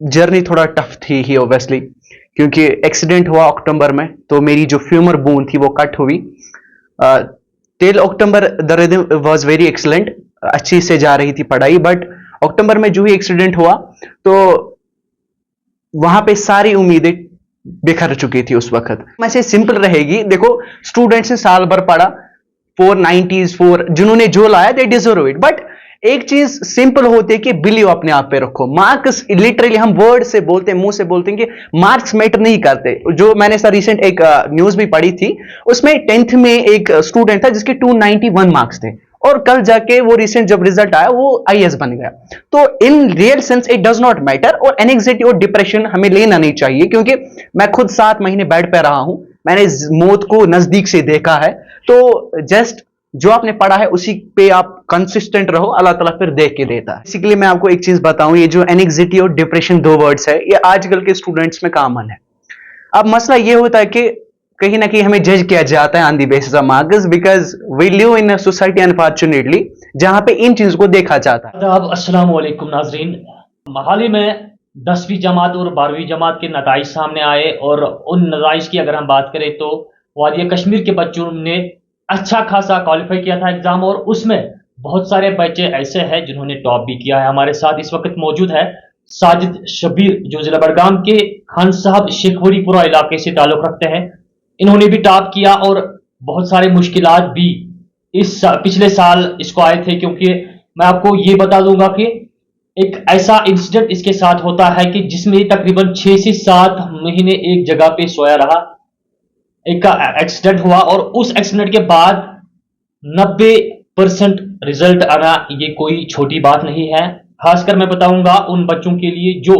Journey थोड़ा tough थी ही obviously, क्योंकि एक्सीडेंट हुआ अक्टूबर में, तो मेरी जो फ्यूमर बोन थी वो कट हुई। Till October the rhythm was very excellent, अच्छी से जा रही थी पढ़ाई, बट अक्टूबर में जो ही एक्सीडेंट हुआ तो वहां पे सारी उम्मीदें बिखर चुकी थी उस वक्त। वैसे सिंपल रहेगी, देखो स्टूडेंट्स ने साल भर पढ़ा, 490s 4 जिन्होंने जो लाया दे डिजर्व इट, बट एक चीज सिंपल होती है कि बिलीव अपने आप पे रखो। मार्क्स लिटरली हम वर्ड से बोलते हैं, मुंह से बोलते हैं कि मार्क्स मैटर नहीं करते। जो मैंने सर रिसेंट एक न्यूज भी पढ़ी थी, उसमें 10th में एक स्टूडेंट था जिसके 291 मार्क्स थे, और कल जाके वो रिसेंट जब रिजल्ट आया वो आईएएस बन गया। तो in real sense it does not matter, और एंग्जाइटी और डिप्रेशन हमें लेना नहीं चाहिए, क्योंकि मैं खुद 7 महीने बेड पे रहा हूं, मैंने मौत को नजदीक से देखा है। तो जस्ट जो आपने पढ़ा है उसी पे आप कंसिस्टेंट रहो, अल्लाह ताला फिर देख के देता है। बेसिकली मैं आपको एक चीज बताऊं, ये जो एंग्जाइटी और डिप्रेशन 2 वर्ड्स है, ये आजकल के स्टूडेंट्स में कॉमन है। अब मसला ये होता है कि कहीं ना कहीं हमें जज किया जाता है on the basis of marks, because we live in a society unfortunately जहां पे इन चीजों को देखा जाता है। अब अस्सलाम वालेकुम नाजरीन, हाल ही में 10वीं जमात और 12वीं जमात के नताइज सामने आए, और उन नताइज की अगर हम बात करें तो वादिया कश्मीर के बच्चों ने अच्छा खासा क्वालिफाई किया था एग्जाम, और उसमें बहुत सारे बच्चे ऐसे हैं जिन्होंने टॉप भी किया है। हमारे साथ इस वक्त मौजूद है साजिद शबीर, जो जिला बड़गाम के खान साहब शेखवरीपुरा इलाके से ताल्लुक रखते हैं। इन्होंने भी टॉप किया, और बहुत सारे मुश्किलात भी पिछले साल इसको आए थे, क्योंकि मैं आपको ये बता दूंगा कि एक ऐसा इंसिडेंट इसके साथ होता है कि जिसमें तकरीबन 6 से 7 महीने एक जगह पे सोया रहा। एक एक्सीडेंट हुआ, और उस एक्सीडेंट के बाद 90% रिजल्ट आना ये कोई छोटी बात नहीं है। खासकर मैं बताऊंगा उन बच्चों के लिए जो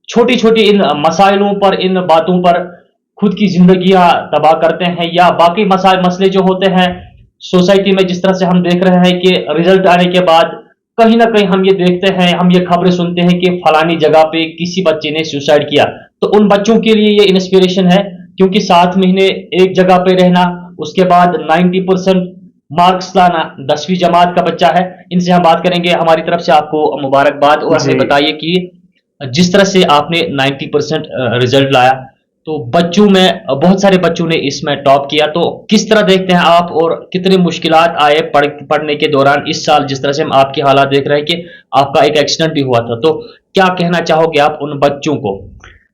छोटी छोटी इन मसाइलों पर, इन बातों पर खुद की जिंदगियां तबाह करते हैं, या बाकी मसले जो होते हैं सोसाइटी में। जिस तरह से हम देख रहे हैं कि रिजल्ट आने के बाद कहीं ना कहीं हम ये देखते हैं, हम ये खबरें सुनते हैं कि फलानी जगह पे किसी बच्चे ने सुसाइड किया। तो उन बच्चों के लिए ये इंस्पिरेशन है, क्योंकि 7 महीने एक जगह पे रहना, उसके बाद 90% मार्क्स लाना, 10वीं जमात का बच्चा है। इनसे हम बात करेंगे। हमारी तरफ से आपको मुबारकबाद, और हमें बताइए कि जिस तरह से आपने 90% रिजल्ट लाया, तो बच्चों में बहुत सारे बच्चों ने इसमें टॉप किया, तो किस तरह देखते हैं आप, और कितने मुश्किलात आए पढ़ने के दौरान इस साल? जिस तरह से हम आपके हालात देख रहे हैं कि आपका एक एक्सीडेंट भी हुआ था, तो क्या कहना चाहोगे आप उन बच्चों को?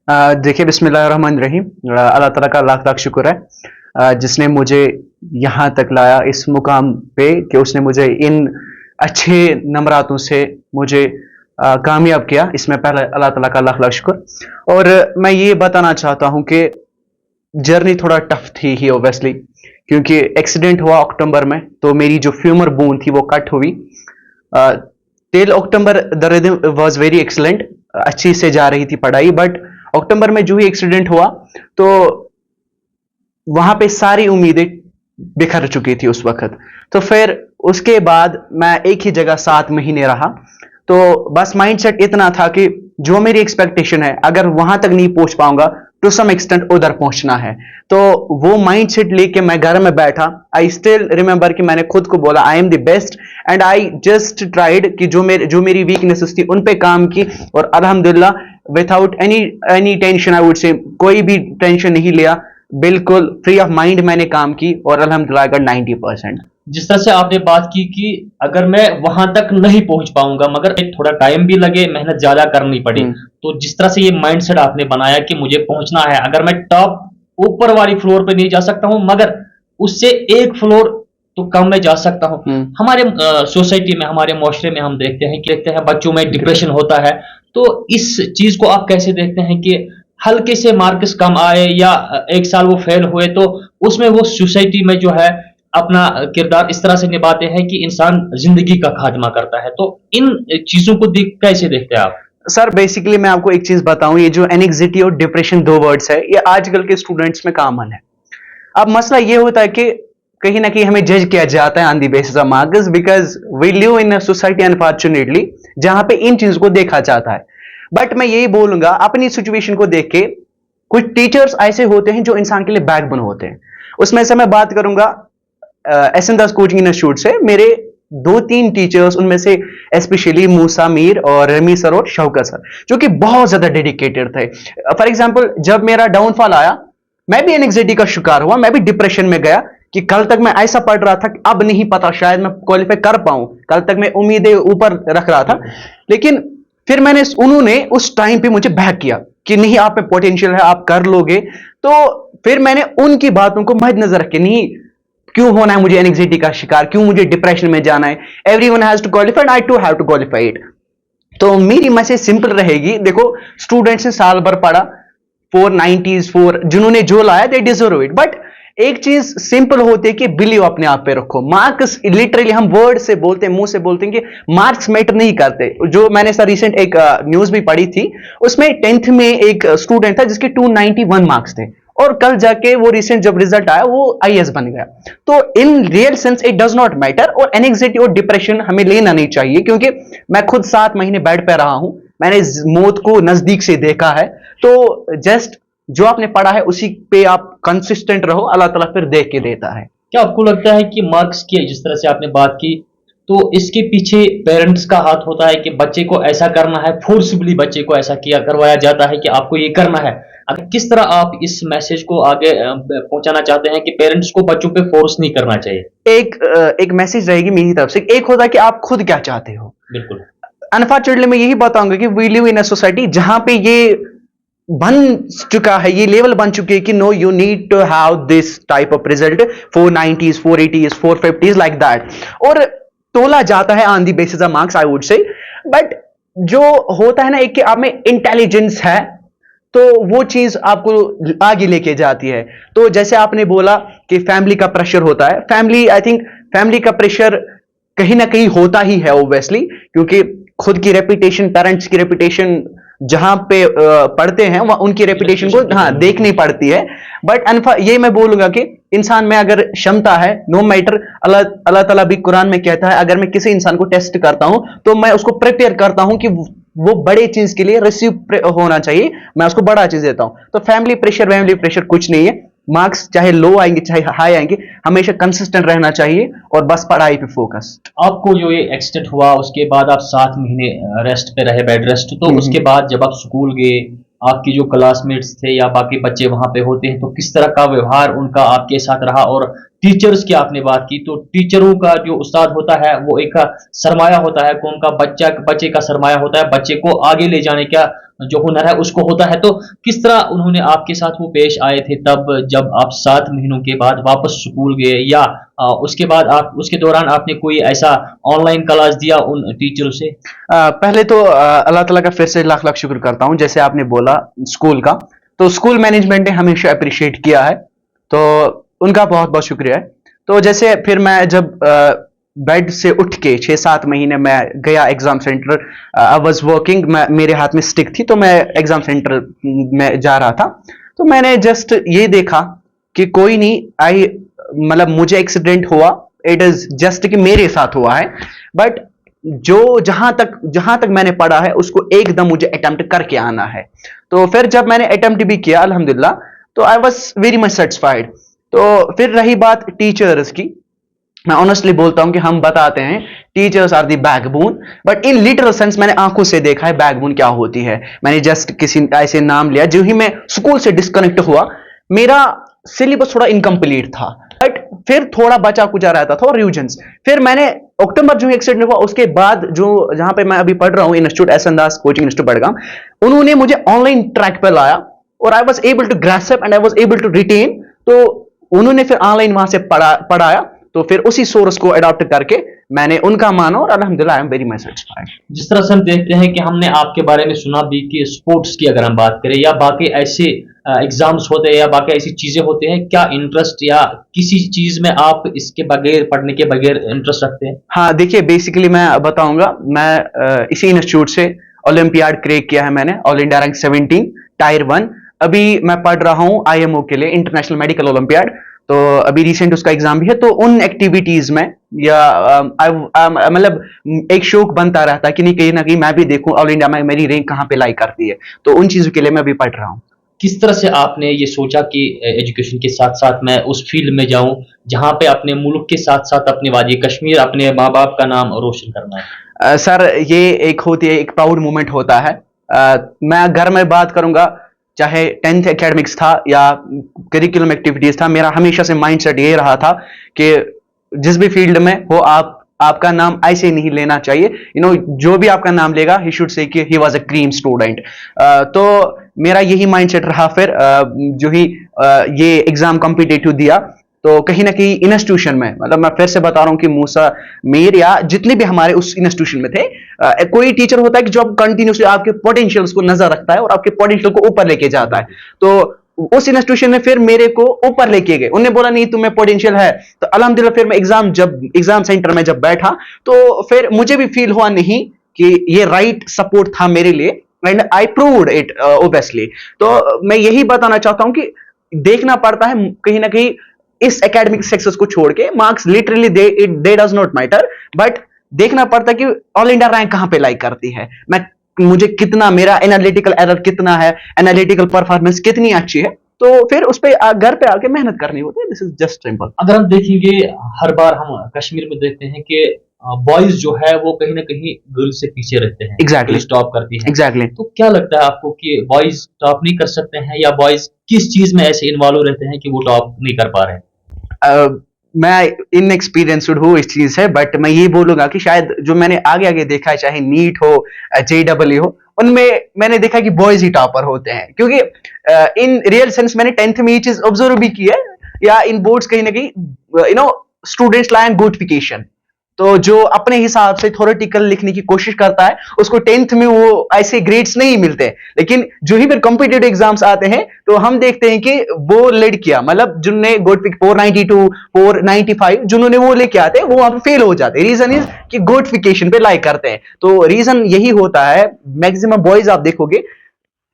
देखिए, बिस्मिल्लाहिर्रहमानिर्रहीम, अल्लाह ताला का लाख लाख शुक्र है जिसने मुझे यहाँ तक लाया इस मुकाम पे, कि उसने मुझे इन अच्छे नंबरातों से मुझे कामयाब किया। इसमें पहले अल्लाह ताला का लाख लाख शुक्र। और मैं ये बताना चाहता हूँ कि जर्नी थोड़ा टफ थी ही ऑब्वियसली, क्योंकि एक्सीडेंट हुआ अक्टूबर में, तो मेरी जो फ्यूमर बोन थी वो कट हुई। Till October the rhythm was very excellent, अच्छी से जा रही थी पढ़ाई, बट अक्टूबर में जो ही एक्सीडेंट हुआ तो वहां पे सारी उम्मीदें बिखर चुकी थी उस वक्त। तो फिर उसके बाद मैं एक ही जगह 7 महीने रहा, तो बस माइंडसेट इतना था कि जो मेरी एक्सपेक्टेशन है, अगर वहां तक नहीं पहुंच पाऊंगा टू सम एक्सटेंट उधर पहुंचना है। तो वो माइंडसेट लेके मैं घर में बैठा। आई स्टिल रिमेंबर कि मैंने खुद को बोला I am the best, and I just tried कि जो मेरी वीकनेसेस थी उन पे काम की, और अल्हम्दुलिल्लाह without any tension, I would से कोई भी टेंशन नहीं लिया, बिल्कुल फ्री ऑफ माइंड मैंने काम की, और अल्हम्दुलिल्लाह अगर 90%। जिस तरह से आपने बात की कि अगर मैं वहां तक नहीं पहुंच पाऊंगा, मगर थोड़ा टाइम भी लगे, मेहनत ज्यादा करनी पड़ी, तो जिस तरह से ये माइंडसेट आपने बनाया कि मुझे पहुंचना है, अगर मैं टॉप ऊपर वाली फ्लोर पे नहीं जा सकता हूं, मगर उससे एक फ्लोर तो कम में जा सकता हूं। हमारे सोसाइटी में, हमारे मुआशरे में हम देखते हैं बच्चों में डिप्रेशन होता है। तो इस चीज को आप कैसे देखते हैं कि हल्के से मार्क्स कम आए या एक साल वो फेल हुए, तो उसमें वो सोसाइटी में जो है अपना किरदार इस तरह से निभाते हैं कि इंसान जिंदगी का खात्मा करता है। तो इन चीजों को कैसे देखते हैं आप? सर बेसिकली मैं आपको एक चीज बताऊं, ये जो एंग्जाइटी और डिप्रेशन 2 वर्ड्स है, ये आजकल के स्टूडेंट्स में कॉमन है। अब मसला ये होता है कि कहीं ना कहीं हमें जज किया जाता है on the basis of marks, because we live in a society unfortunately जहां पे इन चीजों को देखा जाता है। बट मैं यही बोलूंगा, अपनी सिचुएशन को देख के, कुछ टीचर्स ऐसे होते हैं जो इंसान के लिए बैकबोन होते हैं। उसमें से मैं बात करूंगा एसएन दास कोचिंग इंस्टीट्यूट से। मेरे दो तीन टीचर्स, उनमें से स्पेशली मूसा मीर और रमी सर और शौकत सर, जो कि बहुत ज्यादा डेडिकेटेड थे। फॉर एग्जाम्पल, जब मेरा डाउनफॉल आया, मैं भी एंग्जाइटी का शिकार हुआ, मैं भी डिप्रेशन में गया कि कल तक मैं ऐसा पढ़ रहा था कि अब नहीं पता शायद मैं क्वालिफाई कर पाऊं, कल तक मैं उम्मीदें ऊपर रख रहा था। लेकिन फिर उन्होंने उस टाइम पे मुझे बैक किया कि नहीं, आप में पोटेंशियल है, आप कर लोगे। तो फिर मैंने उनकी बातों को मद्देनजर रख के, नहीं क्यों होना है मुझे एंग्जाइटी का शिकार, क्यों मुझे डिप्रेशन में जाना है, everyone has to qualify and I to have to qualify it. तो मेरी मैसेज सिंपल रहेगी, देखो स्टूडेंट्स ने साल भर पढ़ा, 490s 4, जिन्होंने जो लाया दे डिजर्व इट, बट एक चीज सिंपल होती है कि बिलीव अपने आप पे रखो। मार्क्स लिटरली हम वर्ड से बोलते हैं, मुंह से बोलते हैं कि मार्क्स मैटर नहीं करते। जो मैंने सर रिसेंट एक न्यूज भी पढ़ी थी, उसमें 10th में एक स्टूडेंट था जिसके 291 मार्क्स थे, और कल जाके वो रिसेंट जब रिजल्ट आया वो आईएएस बन गया। तो in real sense it does not matter, और एंग्जाइटी और डिप्रेशन हमें लेना नहीं चाहिए, क्योंकि मैं खुद 7 महीने बेड पे रहा हूं, मैंने मौत को नजदीक से देखा है। तो जस्ट जो आपने पढ़ा है उसी पे आप कंसिस्टेंट रहो, अल्लाह ताला फिर देख के देता है। क्या आपको लगता है कि मार्क्स की जिस तरह से आपने बात की, तो इसके पीछे पेरेंट्स का हाथ होता है कि बच्चे को ऐसा करना है, फोर्सफुली बच्चे को ऐसा किया करवाया जाता है कि आपको ये करना है? अगर किस तरह आप इस मैसेज को आगे पहुंचाना चाहते हैं कि पेरेंट्स को बच्चों पे फोर्स नहीं करना चाहिए? एक मैसेज रहेगी मेरी तरफ से, एक होता है कि आप खुद क्या चाहते हो। बिल्कुल। अनफॉर्चुनेटली मैं यही बताऊंगा कि we live in a society जहां पे ये बन चुका है, ये लेवल बन चुके हैं कि no you need to have this type of result, 490s 480s 450s like that, और तोला जाता है on the basis of marks, I would say. But जो होता है ना, एक कि आप में इंटेलिजेंस है, तो वो चीज आपको आगे लेके जाती है। तो जैसे आपने बोला कि फैमिली का प्रेशर होता है, आई थिंक फैमिली का प्रेशर कहीं ना कहीं होता ही है ऑब्वियसली, क्योंकि खुद की रेपुटेशन, पेरेंट्स की रेपुटेशन जहां पे पढ़ते हैं वहां उनकी रेपुटेशन को देखनी पड़ती है। बट ये मैं बोलूंगा कि इंसान में अगर क्षमता है, नो मैटर, अल्लाह ताला भी कुरान में कहता है, अगर मैं किसी इंसान को टेस्ट करता हूं तो मैं उसको प्रिपेयर करता हूं कि वो बड़े चीज के लिए रिसीव होना चाहिए, मैं उसको बड़ा चीज देता हूं। तो फैमिली प्रेशर कुछ नहीं है, मार्क्स चाहे लो आएंगे चाहे हाई आएंगे, हमेशा कंसिस्टेंट रहना चाहिए और बस पढ़ाई पे फोकस। आपको जो ये एक्सीडेंट हुआ उसके बाद आप 7 महीने रेस्ट पे रहे, बेड रेस्ट, तो उसके बाद जब आप स्कूल गए, आपकी जो क्लासमेट्स थे या बाकी बच्चे वहां पे होते हैं, तो किस तरह का व्यवहार उनका आपके साथ रहा? और टीचर्स की आपने बात की, तो टीचरों का जो उस्ताद होता है वो एक सरमाया होता है, कौम का बच्चे का सरमाया होता है, बच्चे को आगे ले जाने का जो हुनर है उसको होता है। तो किस तरह उन्होंने आपके साथ वो पेश आए थे तब जब आप 7 महीनों के बाद वापस स्कूल गए, या उसके बाद उसके दौरान आपने कोई ऐसा ऑनलाइन क्लास दिया उन टीचरों से? पहले तो अल्लाह ताला का फिर से लाख लाख शुक्र करता हूं, जैसे आपने बोला स्कूल का, तो स्कूल मैनेजमेंट ने हमेशा अप्रिशिएट किया है, तो उनका बहुत बहुत शुक्रिया है। तो जैसे फिर मैं जब बेड से उठ के 6-7 महीने मैं गया exam centre, I was working, मेरे हाथ में स्टिक थी, तो मैं एग्जाम सेंटर में जा रहा था। तो मैंने जस्ट ये देखा कि कोई नहीं, मतलब मुझे एक्सीडेंट हुआ, इट इज जस्ट कि मेरे साथ हुआ है, बट जहां तक मैंने पढ़ा है उसको एकदम मुझे अटेम्प्ट करके आना है। तो फिर जब मैंने अटेम्प्ट भी किया अल्हम्दुलिल्लाह, तो I was very much satisfied. तो फिर रही बात टीचर्स की, मैं ऑनेस्टली बोलता हूं कि हम बताते हैं teachers are the backbone, but in literal sense मैंने आंखों से देखा है बैकबोन क्या होती है। मैंने जस्ट किसी ऐसे नाम लिया, जो ही मैं स्कूल से डिस्कनेक्ट हुआ, मेरा सिलेबस थोड़ा इनकम्प्लीट था, बट फिर थोड़ा बचा कुचा रहता था, और रिविजन्स। फिर मैंने अक्टूबर जो एक्सीडेंट हुआ उसके बाद, जो जहां पे मैं अभी पढ़ रहा हूं, institute S N Das coaching institute Budgam, उन्होंने मुझे ऑनलाइन ट्रैक पे लाया, और I was able to grasp and I was able to retain. तो उन्होंने फिर ऑनलाइन वहां से पढ़ाया, तो फिर उसी सोर्स को अडॉप्ट करके मैंने उनका माना, और अल्हम्दुलिल्लाह I am very much satisfied. जिस तरह से हम देखते हैं कि हमने आपके बारे में सुना भी कि स्पोर्ट्स की अगर हम बात करें या बाकी ऐसे एग्जाम्स होते हैं या बाकी ऐसी चीजें होते हैं, क्या इंटरेस्ट या किसी चीज में आप इसके बगैर, पढ़ने के बगैर इंटरेस्ट रखते हैं? हाँ देखिए, बेसिकली मैं बताऊंगा, मैं इसी इंस्टीट्यूट से ओलंपियाड क्रैक किया है मैंने, ऑल इंडिया रैंक 17 टायर 1। अभी मैं पढ़ रहा हूँ आईएमओ के लिए, इंटरनेशनल मेडिकल ओलंपियाड, तो अभी रिसेंट उसका एग्जाम भी है। तो उन एक्टिविटीज में या मतलब एक शौक बनता रहता है कि नहीं, कहीं ना कहीं मैं भी देखूं ऑल इंडिया में मेरी रैंक कहाँ पे लाई करती है, तो उन चीजों के लिए मैं भी पढ़ रहा हूँ। किस तरह से आपने ये सोचा कि एजुकेशन के साथ साथ मैं उस फील्ड में जाऊं जहां पे अपने मुल्क के साथ साथ अपने वादी कश्मीर अपने माँ बाप का नाम रोशन करना है? सर, ये एक होती है, एक प्राउड मोमेंट होता है। मैं घर में बात करूंगा, चाहे 10th एकेडमिक्स था या करिकुलम एक्टिविटीज था, मेरा हमेशा से माइंडसेट ये रहा था कि जिस भी फील्ड में हो आप, आपका नाम ऐसे नहीं लेना चाहिए। जो भी आपका नाम लेगा ही शुड से कि he was a cream student. तो मेरा यही माइंडसेट रहा। फिर जो ही ये एग्जाम कॉम्पिटिटिव दिया, तो कहीं ना कहीं इंस्टीट्यूशन में, मतलब मैं फिर से बता रहा हूँ कि मूसा मीर या जितने भी हमारे उस इंस्टीट्यूशन में थे, कोई टीचर होता है कि जो कंटिन्यूसली आपके पोटेंशियल्स को नजर रखता है और आपके पोटेंशियल को ऊपर लेके जाता है। तो उस इंस्टीट्यूशन ने फिर मेरे को ऊपर लेके गए। उन्होंने बोला नहीं, तुम्हें पोटेंशियल है। तो अल्हम्दुलिल्लाह फिर मैं एग्जाम सेंटर में जब बैठा, तो फिर मुझे भी फील हुआ नहीं कि ये राइट सपोर्ट था मेरे लिए, and I proved it obviously. तो मैं यही बताना चाहता हूं कि देखना पड़ता है कहीं ना कहीं इस एकेडमिक सक्सेस को छोड़ के, marks literally they does not matter, but देखना पड़ता है कि ऑल इंडिया रैंक कहां पे लाइक करती है, मुझे कितना, मेरा एनालिटिकल एरर कितना है, एनालिटिकल परफॉर्मेंस कितनी अच्छी है। तो फिर उस पे घर पे आके मेहनत करनी होती है। This is just simple. अगर हम देखेंगे, हर बार हम कश्मीर में देखते हैं कि बॉयज जो है वो कहीं ना कहीं गर्ल्स से पीछे रहते हैं, एग्जैक्टली, गर्ल्स टॉप करती हैं। एग्जैक्टली। तो क्या लगता है आपको कि बॉयज टॉप नहीं कर सकते हैं, या बॉयज किस चीज में ऐसे इन्वॉल्व रहते हैं कि वो टॉप नहीं कर पा रहे हैं? मैं इनएक्सपीरियंस्ड हूँ इस चीज से, बट मैं ये बोलूंगा कि शायद जो मैंने आगे आगे देखा है, चाहे नीट हो, JEE हो, उनमें मैंने देखा कि बॉयज ही टॉपर होते हैं। क्योंकि इन रियल सेंस मैंने 10th में ये चीज ऑब्जर्व भी की है, या इन बोर्ड्स कहीं ना कहीं स्टूडेंट्स लाइन गुडफिकेशन। तो जो अपने हिसाब से थ्योरेटिकल लिखने की कोशिश करता है, उसको 10th में वो ऐसे ग्रेड्स नहीं मिलते। लेकिन जो ही फिर कॉम्पिटिटिव एग्जाम्स आते हैं, तो हम देखते हैं कि वो लड़कियां, मतलब जिनने गुड 492 495 जिन्होंने वो लेके आते हैं, वो वहां पे फेल हो जाते हैं। रीजन इज कि गुडफिकेशन पे लाइक करते हैं। तो रीजन यही होता है, मैक्सिमम बॉयज आप देखोगे,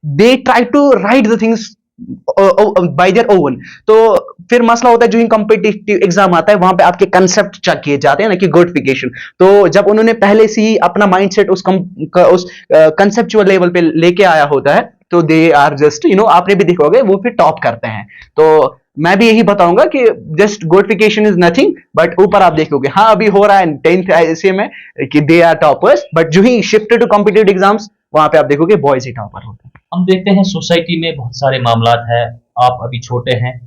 they try to write the things by their own. तो फिर मसला होता है, जो ही कॉम्पिटिटिव एग्जाम आता है, वहां पे आपके कंसेप्ट चेक किए जाते हैं ना, कि गुडफिकेशन। तो जब उन्होंने पहले से ही अपना माइंडसेट उस कंसेप्चुअल लेवल पे लेके आया होता है, तो दे आर जस्ट आपने भी देखोगे वो फिर टॉप करते हैं। तो मैं भी यही बताऊंगा कि जस्ट गुडफिकेशन इज नथिंग, बट ऊपर आप देखोगे, हाँ अभी हो रहा है 10th ऐसे में कि दे आर टॉपर्स, बट जो ही शिफ्ट टू कॉम्पिटिटिव एग्जाम्स, वहां पे आप देखोगे बॉयज ही टॉपर होते हैं। हम देखते हैं सोसाइटी में बहुत सारे मामलात है। आप अभी छोटे हैं,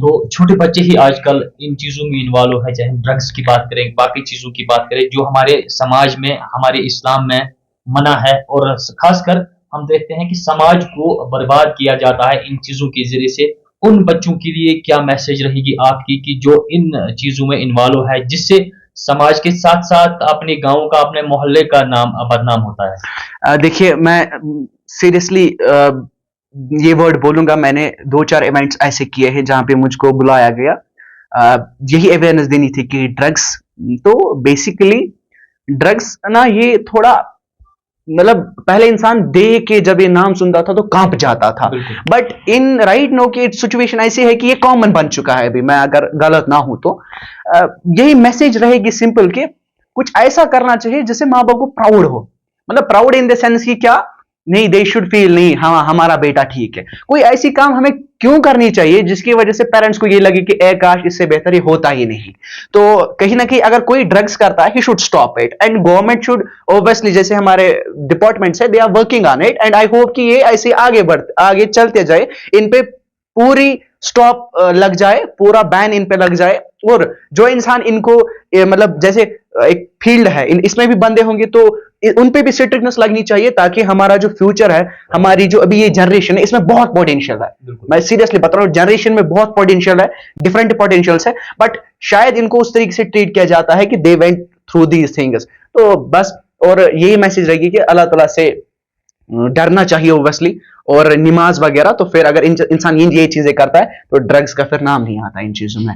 तो छोटे बच्चे ही आजकल इन चीजों में इन्वॉल्व है, चाहे ड्रग्स की बात करें, बाकी चीजों की बात करें, जो हमारे समाज में, हमारे इस्लाम में मना है। और खासकर हम देखते हैं कि समाज को बर्बाद किया जाता है इन चीजों के जरिए से। उन बच्चों के लिए क्या मैसेज रहेगी आपकी कि जो इन चीजों में इन्वॉल्व है, जिससे समाज के साथ साथ अपने गांव का, अपने मोहल्ले का नाम बदनाम होता है? देखिए, मैं सीरियसली ये वर्ड बोलूंगा, मैंने 2-4 इवेंट्स ऐसे किए हैं जहां पे मुझको बुलाया गया। यही अवेयरनेस देनी थी कि ड्रग्स, तो बेसिकली ड्रग्स ना, ये थोड़ा, मतलब पहले इंसान देख के जब ये नाम सुनता था तो कांप जाता था, बट इन राइट नो की सिचुएशन ऐसी है कि ये कॉमन बन चुका है अभी, मैं अगर गलत ना हूं तो। यही मैसेज रहेगी सिंपल कि कुछ ऐसा करना चाहिए जिससे माँ बाप को प्राउड हो। मतलब प्राउड इन द सेंस कि क्या, नहीं, दे शुड फील, नहीं हाँ हमारा बेटा ठीक है। कोई ऐसी काम हमें क्यों करनी चाहिए जिसकी वजह से पेरेंट्स को ये लगे कि ए काश इससे बेहतर ये होता ही नहीं। तो कहीं ना कहीं अगर कोई ड्रग्स करता है, he should stop it, and government should obviously, जैसे हमारे डिपार्टमेंट्स है, they are working on it, and I hope कि ये ऐसे आगे चलते जाए, इन पे पूरी स्टॉप लग जाए, पूरा बैन इन पे लग जाए। और जो इंसान इनको मतलब जैसे एक फील्ड है, इसमें भी बंदे होंगे, तो उन पे भी स्ट्रिक्टनेस लगनी चाहिए, ताकि हमारा जो फ्यूचर है, हमारी जो अभी ये जनरेशन है, इसमें बहुत पोटेंशियल है। मैं सीरियसली बता रहा हूँ, जनरेशन में बहुत पोटेंशियल है, डिफरेंट पोटेंशियल्स है, बट शायद इनको उस तरीके से ट्रीट किया जाता है कि they went through these things. तो बस, और यही मैसेज रहेगी कि अल्लाह ताला से डरना चाहिए ओब्वियसली, और नमाज वगैरह। तो फिर अगर इंसान ये चीजें करता है, तो ड्रग्स का फिर नाम नहीं आता इन चीजों में।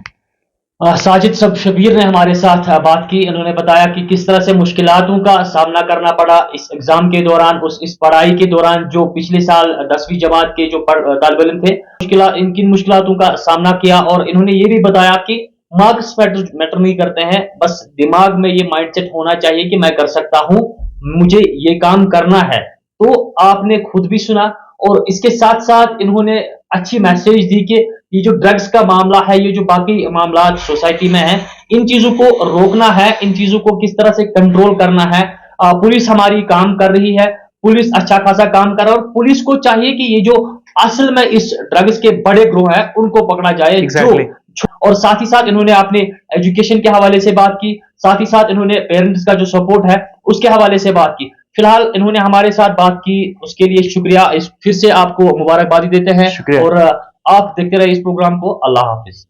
साजिद सब शबीर ने हमारे साथ बात की। उन्होंने बताया कि किस तरह से मुश्किलातों का सामना करना पड़ा इस एग्जाम के दौरान, इस पढ़ाई के दौरान, जो पिछले साल 10वीं जमात के जो तालिब इल्म थे, इनकी मुश्किलातों का सामना किया। और इन्होंने ये भी बताया कि मार्क्स मैटर नहीं करते हैं, बस दिमाग में ये माइंडसेट होना चाहिए कि मैं कर सकता हूं, मुझे ये काम करना है। तो आपने खुद भी सुना और इसके साथ साथ इन्होंने अच्छी मैसेज दी कि ये जो ड्रग्स का मामला है, ये जो बाकी मामला सोसाइटी में है, इन चीजों को रोकना है, इन चीजों को किस तरह से कंट्रोल करना है। पुलिस हमारी काम कर रही है, पुलिस अच्छा खासा काम कर रहा है, और पुलिस को चाहिए कि ये जो असल में इस ड्रग्स के बड़े ग्रोह हैं उनको पकड़ा जाए। Exactly. और साथ ही साथ इन्होंने अपने एजुकेशन के हवाले से बात की, साथ ही साथ इन्होंने पेरेंट्स का जो सपोर्ट है उसके हवाले से बात की। फिलहाल इन्होंने हमारे साथ बात की, उसके लिए शुक्रिया। फिर से आपको मुबारकबादी देते हैं, शुक्रिया। और आप देखते रहे इस प्रोग्राम को। अल्लाह हाफिज।